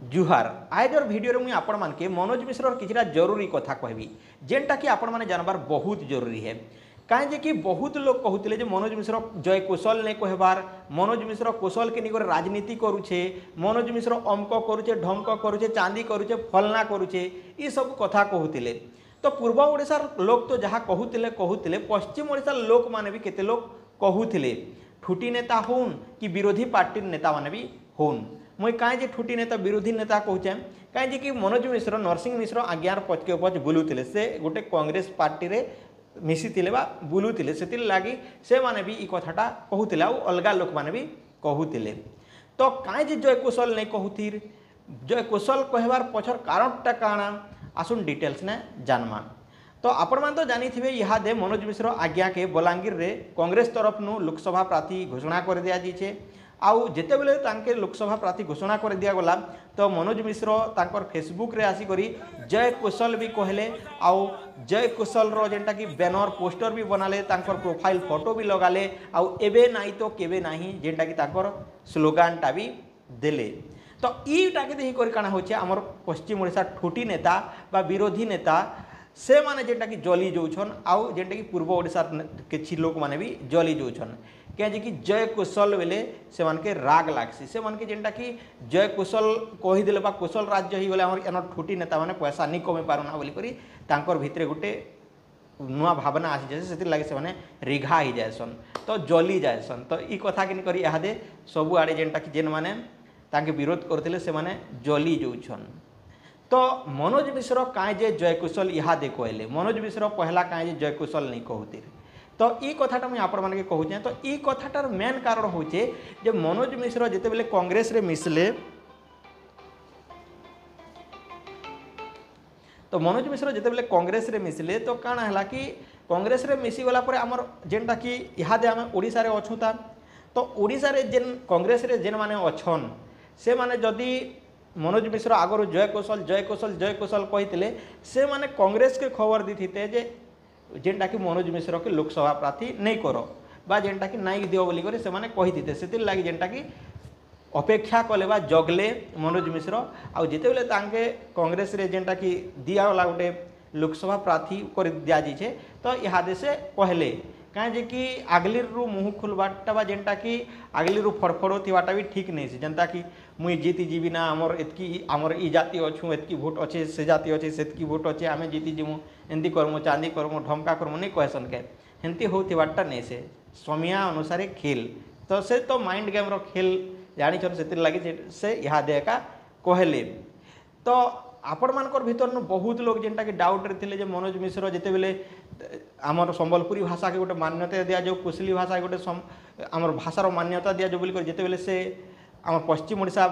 जुहार आजर video मुझे आपण मानके मनोज मिश्र किसी जरूरी कथा कहबी जेनटा कि आपण मैंने जानबार बहुत जरूरी है कहीं कि बहुत लोग कहते मनोज मिश्र जय कौशल नहीं कहबार मनोज मिश्र कौशल के निकर राजनीति करुचे मनोज मिश्र अमक करुचे ढंक करुचे चांदी करुचे फलना करुचे ये सब कथा कहते तो पूर्व ओडिशार लोग तो जहाँ कहते पश्चिम ओडिशार लोक मैंने भी केते लोग कहते ठुटी नेता होन कि विरोधी पार्टी नेता मैंने भी होन मुई कहीं ठुटी नेता विरोधी नेता कहचे कहीं कि मनोज मिश्र नरसिंह मिश्र आज्ञार पचके पच बुलूले से गोटे कांग्रेस पार्टी रे मिशीले बुलूले से लगी से माने भी कथाटा कहते अलग लोक मैंने भी कहते तो कहीं जय कौशल नहीं कहतीर जय कौशल कहबार पछर कारणटा काଣା आसुन डिटेल्स ने जानमा तो आपण मान तो जानी थे इहादे मनोज मिश्र आज्ञा के बलांगीर रे कांग्रेस तरफ नु लोकसभा प्रार्थी घोषणा कर दिया जाइए आउ जिते बेले तांके लोकसभा प्रार्थी घोषणा कर दिया गला तो मनोज मिश्र तांकर फेसबुक रे आसी करी जय कौशल भी कहले आउ जय कौशल रो जेंटा कि बैनर पोस्टर भी बनाले तांकर प्रोफाइल फोटो भी लगाले आउ एबे नाही तो केबे नाही जेंटा कि तांकर स्लोगानटा भी देले तो ईटा के देखि कर काना होचे हमर पश्चिम ओडिशा ठुटी नेता बा विरोधी नेता से माने जेंटा कि जली जोछन आउ जेंटा कि पूर्व ओडिशा के लोक माने भी जली जोछन क्या कि जय कौशल बेले से मान के राग लागसी से मान के जेंटा कि जय कौशल कहीदेले बा कौशल राज्य ही गले हमर एन ठुटी नेता माने पैसा नहीं कमे पारुना बोली करी तांकर भितरे गोटे नुआ भावना आसी जाए से लगे से रिघा ही जाएसन तो जली जाएसन तो ई कथा के करी इहादे सबु आड़े जेंटा कि जेन माने तांके विरोध करथिले से माने जली जोछन तो मनोज मिश्र काहे जे जय कौशल इहादे कहले मनोज मिश्र पहला काहे जे जय कौशल नहीं कहते तो ई कथाटा मुझे आपण मानके कहूँ तो ई कथाटार मेन कारण होचे जे मनोज मिश्र जिते बेले कांग्रेस रे मिसले तो मनोज मिश्र जिते बेले कांग्रेस रे मिसले तो काଣା हला कि कांग्रेस रे मिसी गला परे हमर जेनटा कि इहादे आम ओडिशा रे अछुता तो ओडिशा रे जेन कांग्रेस रे जेन माने अछन से माने जदि मनोज मिश्र आगर जय कौशल जय कौशल जय कौशल कहते से माने कांग्रेस के खबर दी थे जे जेनटा कि मनोज मिश्र के लोकसभा प्रार्थी नहीं करो बा जेनटा कि नहीं दियो बोली करे से माने कही थे से लगी जेनटा कि अपेक्षा कले बा जगले मनोज मिश्र आउ जिते बेले तांके कांग्रेस रे जेनटा कि दिया वाला गोटे लोकसभा प्रार्थी कर दिया जाइए तो इहादे से कहले कहीं कि आगली रु मुँह खोलवाटा बा जेनटा कि आगली रु फड़फड़ो थीवाटा भी ठीक नहीं से जनता कि मुई जीति जीवी ना आमर एतकी आमर ई जाति अच्छू एतकी भोट अच्छे से जाति अच्छे सेतकी भोट अच्छे आम जीति जीमु एमती करमु चांदी करमु ढमका करमु नहीं कहसन के हेमती होता नहीं से समिया अनुसार खेल तो से तो माइंड गेम रो खेल जानी से लगी से इहादे एका कहले तो आपण मानकर भीतर बहुत लोग जेनटा कि डाउट रे थिले जे मनोज मिश्र जिते बेले आमर संबलपुरी भाषा के गोटे मान्यता दिया जो कुशली भाषा गोटे आमर भाषार मान्यता दिया जो बोलिकर जिते बेले से आम पश्चिम ओडिशा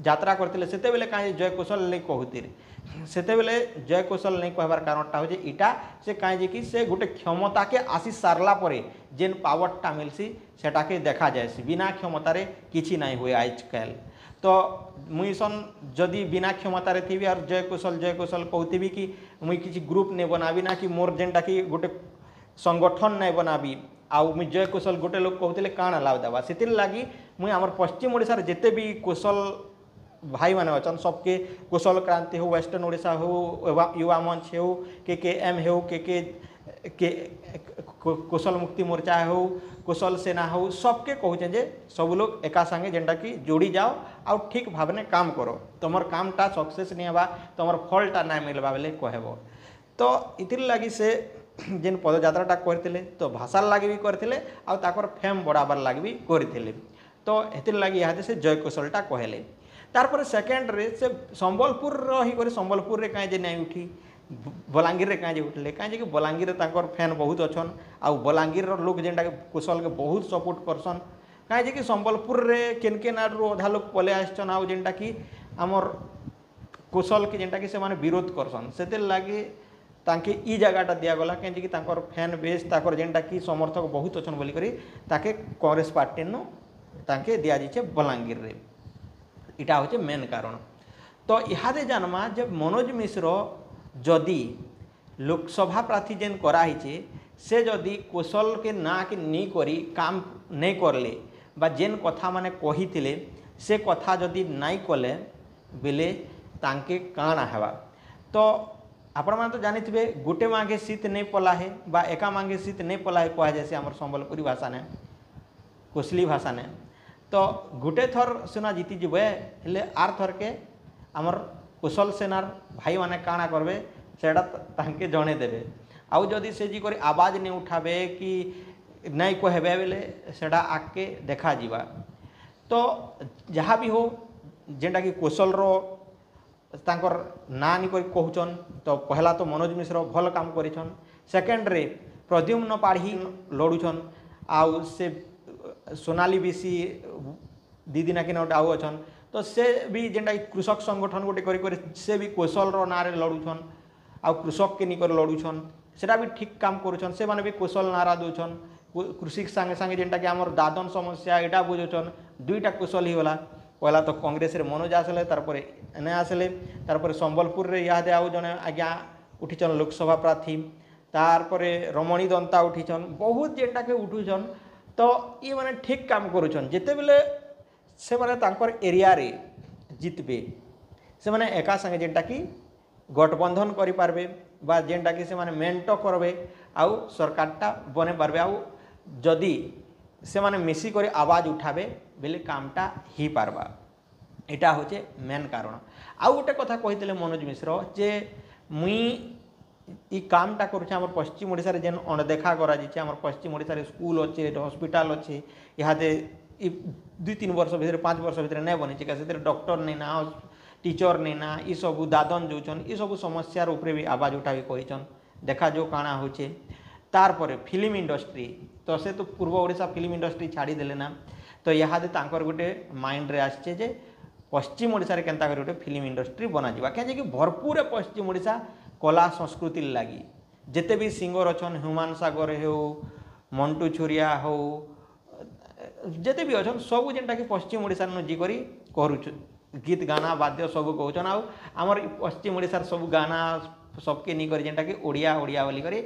यात्रा करते से बेले कहीं जय कौशल नहीं कहते से बेले जय कौशल नहीं कहबार कारणटा हो इटा से कहीं कि से गोटे क्षमता के आसी सारला परे जेन पावरटा मिलसी सेटा के देखा जाए बिना क्षमतार किसी नहीं हुए आजकल तो मुई सन जदि बिना क्षमतार थी और जय कौशल कहती कि मुई किसी ग्रुप नहीं बनाबी ना कि मोर जेनटा कि गोटे संगठन नहीं बनाबी आउ मुई जय कौशल गोटे लोग कहते काण लाभ देवा से लगी मुई आमर पश्चिम ओडिशा जिते भी कौशल भाई माने अच्छन सबके कौशल क्रांति हो वेस्टर्न ओडिशा हो युवा मंच हो के एम हो के कौशल मुक्ति मोर्चा हो कौशल सेना हो सबके कहचे जे सब लोग एका संगे जेनटा कि जोड़ी जाओ आउ ठीक भाव में काम करो तुमर कामटा सक्सेस नहीं हवा तुमर फलटा ना मिलवा बेले कहब तो इतिर लगी से जेन पदयात्राटा करते तो भाषार लगी भी करते आउ ताकर फेम बढ़ाबार लगी भी करते तो हेतिर लगी इहादे से जय कौशलटा कहले तारपर सेकेंड रे से संबलपुर रही कर संबलपुर रे कहीं जे नहीं उठी बलांगीर रे कहीं उठले कहीं कि बलांगीर तांकर फैन बहुत अच्छन आउ बलांगीर लोग जेनटा कौशल के बहुत सपोर्ट करसन कहीं कि संबलपुर रे केन केन आडू अधा लोग पले आसन आउ जेनटा कि आमर कौशल के जेनटा कि से माने विरोध करसन से लगी तांके ई जगहटा दिगला कहीं कि तांकर फैन बेस ताकर जेनटा कि समर्थक बहुत अच्छन बोली करी ताके कांग्रेस पार्टी नु तांके दिया जाइए बलांगीर रे इटा होचे मेन कारण तो इहादे जानमा जब मनोज मिश्र जदि लोकसभा प्रार्थी जेन कराइचे से जदि कौशल के ना के नहीं करी काम नहीं करले बा जेन कथा माने कही से कथा जदि नहीं कले बेले तांके काण हेबा। तो आपण मैंने तो जानी थे गोटे मांगे शीत नहीं पला है बा एका मांगे शीत नहीं पला है कह जैसे आम संबलपुरी भाषा ने कोसली भाषा ने। तो गोटे थर सेना जीति जीवे हेले आर थर के आमर कुशल सेनार भाई माने काଣା करबे सेटा तांके जणे देबे। आउ जदि से जी करी आवाज नहीं उठाबे कि नहीं कहबे बेले सेटा आके देखा जीवा। तो जहाँ भी हो जेनटा कि कौशल रो तांकर ना नहीं करी कहउछन। तो पहला तो मनोज मिश्र भल काम करिछन। सेकेंड रे प्रद्युम्न पाढ़ी लड़ुछन। आउ से सोनाली बेसी दीदी ना कि आउ अछन। तो से भी जेनटा कृषक संगठन गोटे करी से भी कौशल रो ना रे लड़ुछन। आउ कृषक के निकर लड़ुछन सेटा भी ठीक काम करुछन। से माने भी कौशल नारा दूछन कृषि संगे संगे जेनटा कि आमर दादन समस्या एटा बुझुछन। दुईटा कौशल ही होला। पहला तो कांग्रेस रे मनोज आसले तारपरे एने आसले तारपरे संबलपुर रे यादे आउ जने आज्ञा उठिछन लोकसभा प्रार्थी तारपरे रमणी दंता उठिछन बहुत जेनटा के उठुछन। तो ये माने ठीक काम करुछन। जेते बेले से माने तांकर एरिया रे जितबे से माने एका संगे जेनटा कि गठबंधन करि पारबे बा जेनटा कि से माने मेंटो करबे आउ सरकारटा बने पारबे। आउ जदि से माने मिसी करे आवाज उठाबे बेले कामटा ही पारबा। एटा होचे मेन कारण। आउ गोटे कथा कहितले मनोज मिश्र जे मुई ई कामटा करुछे हमर पश्चिम ओडिसा रे जेन अणदेखा करा जिचे। हमर पश्चिम ओडिसा रे स्कूल अच्छे हॉस्पिटल अच्छे इहादे 2-3 वर्ष भितर 5 वर्ष भितर नहीं बनी चिका से डॉक्टर नहीं ना टीचर नहीं ना ई सब दादन जोचन ई सब समस्या उपरे भी आवाज उठाई कहिचन। देखा जो काଣା होचे। तारपरे फिल्म इंडस्ट्री तो से तो पूर्व ओडिशा फिल्म इंडस्ट्री छाड़ी देले ना। तो इहादे तांकर गोटे माइंड रे आछे जे पश्चिम ओडिशा रे केनता कर गोटे फिल्म इंडस्ट्री बना जिबा क्या कि भरपूर पश्चिम ओडिशा कला संस्कृति लगी जेते भी सिंगर अछन ह्यूमान सागर हो मंटू छुरिया हो जेते भी अछन सब जेनटा कि पश्चिम ओडिशा न जी करी करूछ गीत गाना वाद्य सब कहउछन। आउ हमर पश्चिम ओडिशा सब गाना सबके नी करी जेनटा कि ओडिया ओडिया बोली करी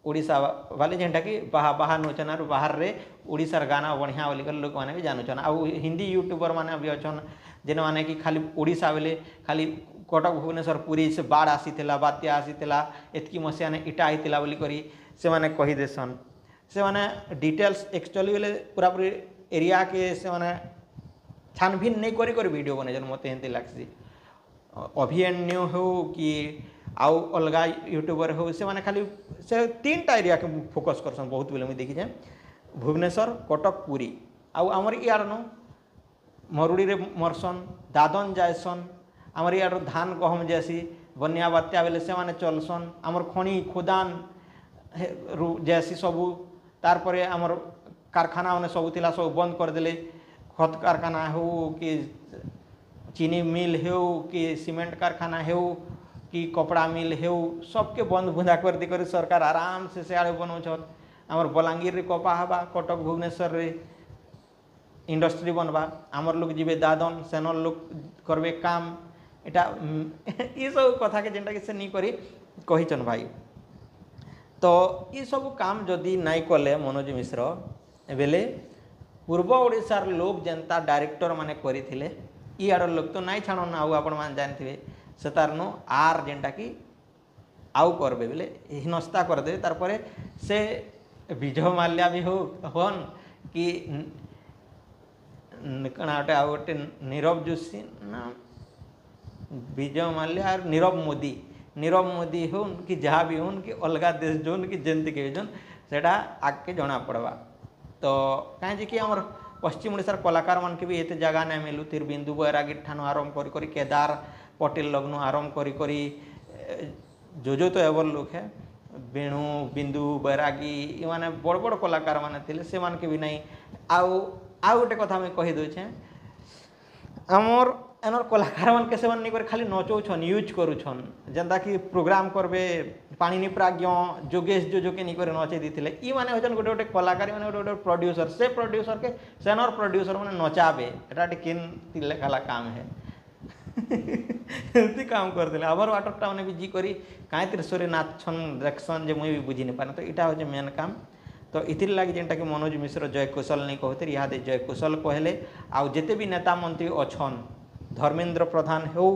ओडिशा वाले जेनटा कि बाहर नौचन और बाहर रे ओडिशार गाना बढ़िया बोली कर लोक माने भी जानुछन। आउ हिंदी यूट्यूबर माने भी अछन जेन माने कि खाली ओडिशा बेले खाली कटक भुवनेश्वर पुरी से बाढ़ आसीथिला बात्या आसीथिला एतकी मसिया ने इटा आइतिला बोली करी से माने कहि देसन। से माने डिटेल्स एक्चुअली बेले पूरा पूरी एरिया के से माने छानबीन नहीं करी वीडियो बने जन मते एंती लागसी। अभियन्यु हो कि आउ अलगा यूट्यूबर हो से माने खाली से 3टा एरिया के फोकस करसन बहुत बेले मुई देखि जे भुवनेश्वर कटक पुरी आउ हमर यार नो मरुड़ी रे मरसन दादन जायसन। आमर यार धान गहम जैसी बन्या बात्या बेले से माने चलसन। आमर खणी खोदान जैसी सबू तारपरे आमर कारखाना माने सब थिला सब बंद कर देले। खत कारखाना हो कि चीनी मिल हो कि सीमेंट कारखाना हो कि कपड़ा मिल हो सबके बंद बुंदा कर दी करी सरकार आराम से सियाड़े बनाउछन। आमर बलांगीर रे कपा हबा कटक भुवनेश्वर रे इंडस्ट्री बनवा आमर लोग जीवे दादन सेनर लोग करबे काम एटा ये सब कथा के जेनटा कि से नहीं करी कहिचन भाई। तो ये सब काम जदि नाई कले मनोज मिश्र बेले पूर्व ओडिशार लोग जनता डायरेक्टर माने करिथिले ई आड़ लोग तो नाई छाणन आउ आपण मान जानथिबे से तार नो आर जेनटा कि आउ करबे बेले हिनस्ता कर दे। तारपरे से विजय माल्या भी होन कि कणाटे आउ गोटे नीरव जोशी ना विजय माल्या और नीरव मोदी हो कि जहाँ भी होन कि अलगा देश जोन कि जेंति के जोन सेटा आगे जना पड़वा। तो कहीं कि आमर पश्चिम ओडिशार कलाकार मान के भी एते जगह नहीं मिलू तिर बिंदु बैरागी ठानु आरंभ करी केदार पटेल लग्न आरंभ करी जो तो एवर लोक है बेणु बिंदु बैरागी ये माने बड़ बड़ कलाकार माने थिले से मान के भी नहीं। आउ गोटे कथा मैं कही दूचे आमर एनर कलाकार मान के सेवन नहीं करे खाली नचौछन यूज करुछन जेंता कि प्रोग्राम करबे पाणिनि प्राज्ञ जोगेश जो के नहीं करे नचे दीथिले ई माने होचन गोटे गोटे कलाकार माने गोटे गोटे प्रोड्यूसर से प्रोड्यूसर के सेनर प्रोड्यूसर माने नचाबे एटा किन तिले खाला काम है एमती काम कर देले आबर वाटरटा माने भी जी करी काई त्रिशोरे नाचन देखसन जे मुई भी बुझी नहीं पाने। तो इटा होचे मेन काम। तो इतिर लगे जेनटा कि मनोज मिश्र जय कुशल नहीं कहते इहादे जय कुशल कहले। आउ जेते भी नेता मंत्री अछन धर्मेंद्र प्रधान हो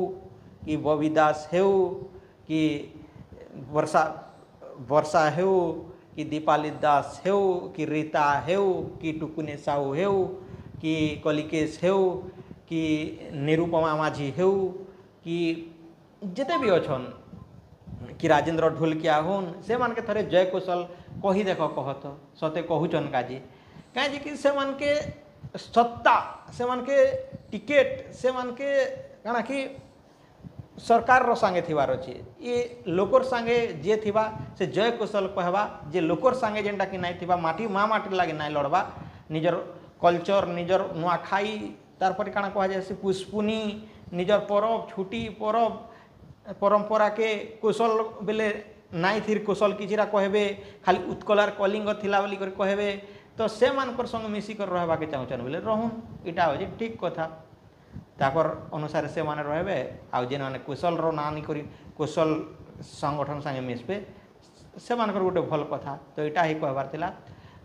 कि बबी दास हो कि वर्षा वर्षा हो कि दीपाली दास हो कि रीता हो कि टुकुने साहू हो कि कलिकेश हो कि निरुपमा माझी हो कि जिते भी अच्छन कि राजेंद्र ढोलकिया होन से मान के थरे जय कुशल कही देख कहत सते कहूचन काजी कहीं कि से मान के सत्ता से मान के टिकेट से मान के कणा कि सरकार रो संगे थिबार अच्छे ये लोकर संगे जे थिबा से जय कुशल कहवा जे लोकर संगे जेनटा कि नाई थिबा माटी माँ माटी लगे नाई लड़वा निजर कल्चर निजर नुआखाई तार पर काना कह जाए से पुष्पुनी निजर परब छुट्टी परब परंपरा के कुशल बेले नाई थिर कुशल किछिरा कहबे खाली उत्कलार कलिंग थिला बोली कर कहबे तो से मानकर संग मिसिकर रहबा के चाहूचन बोले रहून इटा हो ठीक कथा ताकर अनुसार से माने रहबे आ जेन माने कुशल रो नानी करी कुशल संगठन संगे मिसबे से मानकर गोटे भल कथा तो इटा ही कहबार थिला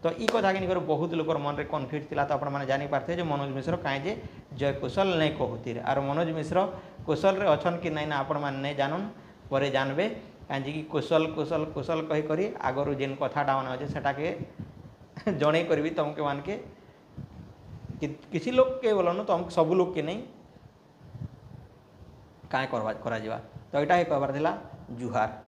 तो ई कथा के निकर बहुत लोकर मन रे कन्फ्यूज थिला तो आपण माने जानि पारथे जे मनोज मिश्र काहे जे जय कुशल नै कहूतिर आर मनोज मिश्र कुशल रे अछन कि नै ना आपण माने नै जानन परे जानबे काहे कि कुशल कुशल कुशल कहि करी आगरु जेन कथाटा माने अछि सेटा के जणे करबी तुमके मान के किसी लोग के बोलन तो हम सब लोग के नहीं काय करा तो यहाँ ही कहबार थिला जुहार।